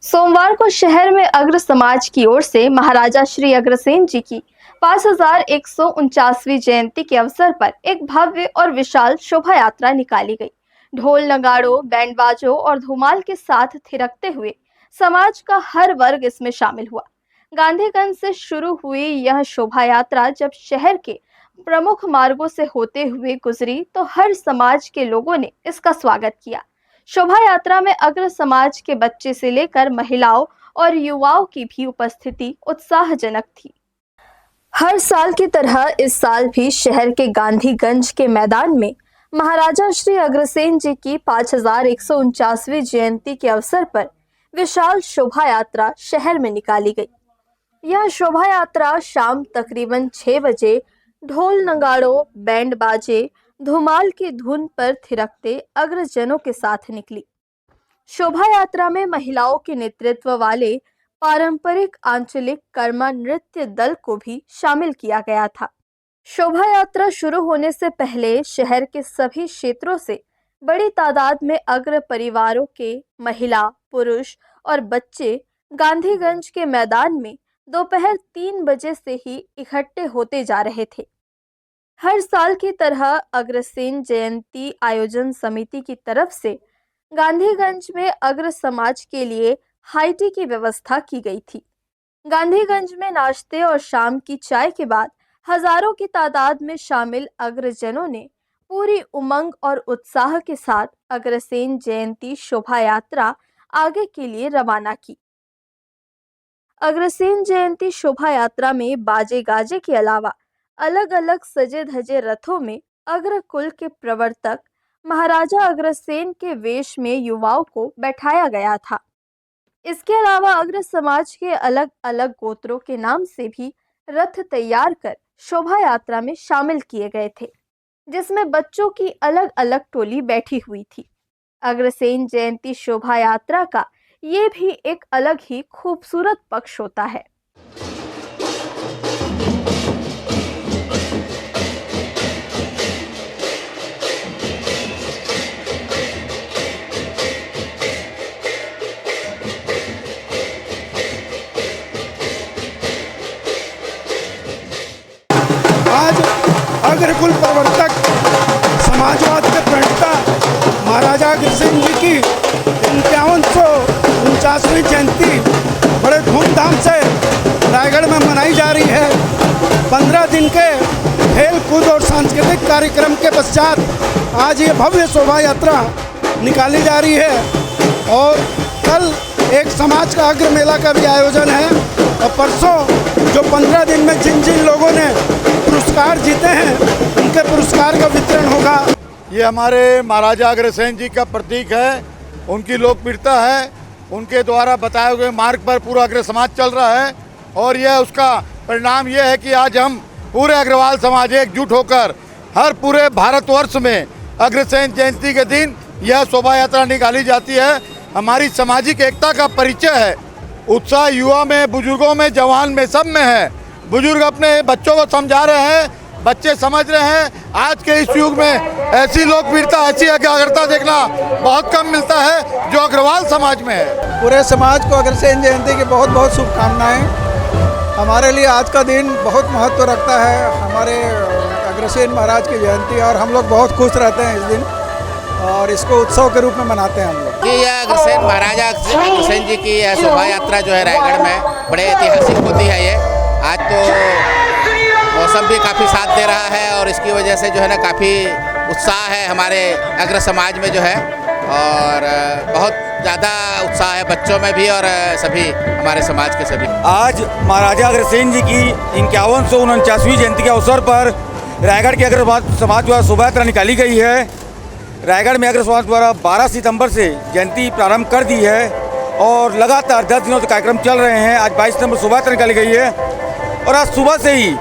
सोमवार को शहर में अग्र समाज की ओर से महाराजा श्री अग्रसेन जी की 5149वीं जयंती के अवसर पर एक भव्य और विशाल शोभा यात्रा निकाली गई। ढोल नगाड़ों, बैंड बाजों और धुमाल के साथ थिरकते हुए समाज का हर वर्ग इसमें शामिल हुआ। गांधीगंज से शुरू हुई यह शोभा यात्रा जब शहर के प्रमुख मार्गों से होते हुए गुजरी तो हर समाज के लोगों ने इसका स्वागत किया। शोभा यात्रा में अग्र समाज के बच्चे से लेकर महिलाओं और युवाओं की भी उपस्थिति उत्साहजनक थी। हर साल की तरह इस साल भी शहर के गांधीगंज के मैदान में महाराजा श्री अग्रसेन जी की 5149वीं जयंती के अवसर पर विशाल शोभा यात्रा शहर में निकाली गई। यह शोभा यात्रा शाम तकरीबन 6 बजे ढोल नगाड़ों, बैंड बाजे, धुमाल की धुन पर थिरकते अग्रजनों के साथ निकली। शोभा यात्रा में महिलाओं के नेतृत्व वाले पारंपरिक आंचलिक कर्मा नृत्य दल को भी शामिल किया गया था। शोभा यात्रा शुरू होने से पहले शहर के सभी क्षेत्रों से बड़ी तादाद में अग्र परिवारों के महिला, पुरुष और बच्चे गांधीगंज के मैदान में दोपहर 3 बजे से ही इकट्ठे होते जा रहे थे। हर साल की तरह अग्रसेन जयंती आयोजन समिति की तरफ से गांधीगंज में अग्र समाज के लिए हाई टी की व्यवस्था की गई थी। गांधीगंज में नाश्ते और शाम की चाय के बाद हजारों की तादाद में शामिल अग्रजनों ने पूरी उमंग और उत्साह के साथ अग्रसेन जयंती शोभा यात्रा आगे के लिए रवाना की। अग्रसेन जयंती शोभा यात्रा में बाजे गाजे के अलावा अलग अलग सजे धजे रथों में अग्र कुल के प्रवर्तक महाराजा अग्रसेन के वेश में युवाओं को बैठाया गया था। इसके अलावा अग्र समाज के अलग अलग गोत्रों के नाम से भी रथ तैयार कर शोभा यात्रा में शामिल किए गए थे, जिसमें बच्चों की अलग अलग टोली बैठी हुई थी। अग्रसेन जयंती शोभा यात्रा का ये भी एक अलग ही खूबसूरत पक्ष होता है। आज अग्रकुल प्रवर्तक समाजवाद के प्रणेता महाराजा अग्रसेन जी की 5149वीं जयंती बड़े धूमधाम से रायगढ़ में मनाई जा रही है। 15 दिन के खेल कूद और सांस्कृतिक कार्यक्रम के पश्चात आज ये भव्य शोभा यात्रा निकाली जा रही है और कल एक समाज का अग्र मेला का भी आयोजन है और परसों जो 15 दिन में जिन जिन लोगों ने पुरस्कार जीते हैं उनके पुरस्कार का वितरण होगा। ये हमारे महाराजा अग्रसेन जी का प्रतीक है, उनकी लोकप्रियता है, उनके द्वारा बताए हुए मार्ग पर पूरा अग्र समाज चल रहा है और यह उसका परिणाम यह है कि आज हम पूरे अग्रवाल समाज एकजुट होकर हर पूरे भारतवर्ष में अग्रसेन जयंती के दिन यह शोभा यात्रा निकाली जाती है। हमारी सामाजिक एकता का परिचय है। उत्साह युवा में, बुजुर्गों में, जवान में, सब में है। बुजुर्ग अपने बच्चों को समझा रहे हैं, बच्चे समझ रहे हैं। आज के इस युग में ऐसी लोकप्रियता, ऐसी एकाग्रता देखना बहुत कम मिलता है जो अग्रवाल समाज में है। पूरे समाज को अग्रसेन जयंती की बहुत बहुत शुभकामनाएं। हमारे लिए आज का दिन बहुत महत्व रखता है, हमारे अग्रसेन महाराज की जयंती, और हम लोग बहुत खुश रहते हैं इस दिन और इसको उत्सव के रूप में मनाते हैं हम लोग। कि यह अग्रसेन महाराजा अग्रसेन जी की यह शोभा यात्रा जो है रायगढ़ में बड़े ऐतिहासिक होती है। ये आज तो मौसम भी काफ़ी साथ दे रहा है और इसकी वजह से जो है ना काफ़ी उत्साह है हमारे अग्र समाज में जो है, और बहुत ज़्यादा उत्साह है बच्चों में भी और सभी हमारे समाज के सभी। आज महाराजा अग्रसेन जी की 5149वीं जयंती के अवसर पर रायगढ़ के अग्र समाज द्वारा शोभा यात्रा निकाली गई है। रायगढ़ में अग्र समाज द्वारा 12 सितंबर से जयंती प्रारंभ कर दी है और लगातार 10 दिनों से कार्यक्रम चल रहे हैं। आज 22 सितंबर शोभा यात्रा निकाली गई है और आज सुबह से ही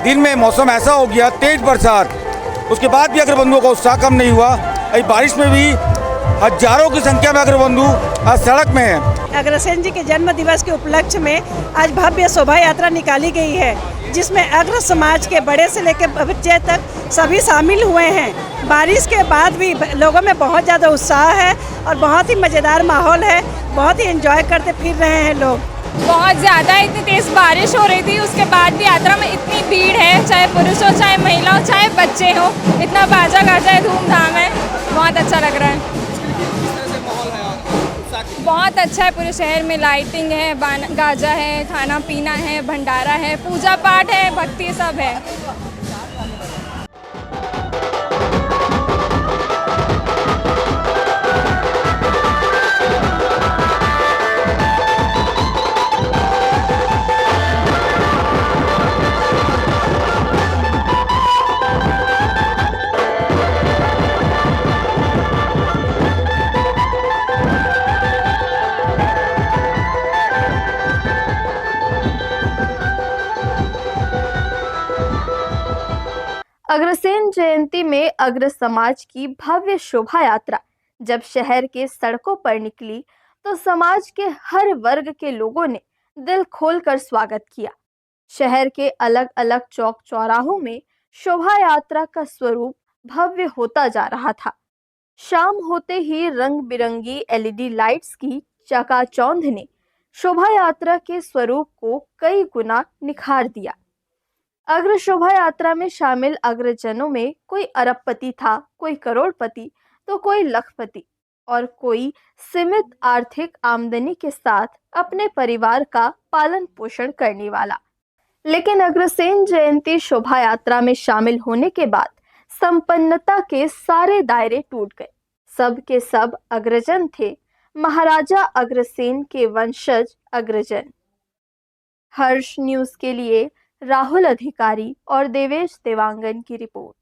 दिन में मौसम ऐसा हो गया, तेज बरसात, उसके बाद भी अग्रबंधुओं का उत्साह कम नहीं हुआ। अभी बारिश में भी हजारों की संख्या में अग्रबंधु आज सड़क में है। अग्रसेन जी के जन्म दिवस के उपलक्ष्य में आज भव्य शोभा यात्रा निकाली गई है, जिसमें अग्र समाज के बड़े से लेकर बच्चे तक सभी शामिल हुए हैं। बारिश के बाद भी लोगों में बहुत ज़्यादा उत्साह है और बहुत ही मज़ेदार माहौल है। बहुत ही एंजॉय करते फिर रहे हैं लोग। बहुत ज़्यादा इतनी तेज़ बारिश हो रही थी, उसके बाद भी यात्रा में इतनी भीड़ है, चाहे पुरुष हो, चाहे महिला हो, चाहे बच्चे हो, इतना बाजा गाजा है, धूमधाम है, बहुत अच्छा लग रहा है। बहुत अच्छा है, पूरे शहर में लाइटिंग है, गाजा है, खाना पीना है, भंडारा है, पूजा पाठ है, भक्ति सब है। अग्रसेन जयंती में अग्र समाज की भव्य शोभा यात्रा जब शहर के सड़कों पर निकली तो समाज के हर वर्ग के लोगों ने दिल खोलकर स्वागत किया। शहर के अलग अलग चौक चौराहों में शोभा यात्रा का स्वरूप भव्य होता जा रहा था। शाम होते ही रंग बिरंगी एलईडी लाइट्स की चकाचौंध ने शोभा यात्रा के स्वरूप को कई गुना निखार दिया। अग्र शोभा यात्रा में शामिल अग्रजनों में कोई अरबपति था, कोई करोड़पति, तो कोई लखपति और कोई सीमित आर्थिक आमदनी के साथ अपने परिवार का पालन पोषण करने वाला। लेकिन अग्रसेन जयंती शोभा यात्रा में शामिल होने के बाद संपन्नता के सारे दायरे टूट गए। सब के सब अग्रजन थे, महाराजा अग्रसेन के वंशज अग्रजन। हर्ष न्यूज़ के लिए राहुल अधिकारी और देवेश देवांगन की रिपोर्ट।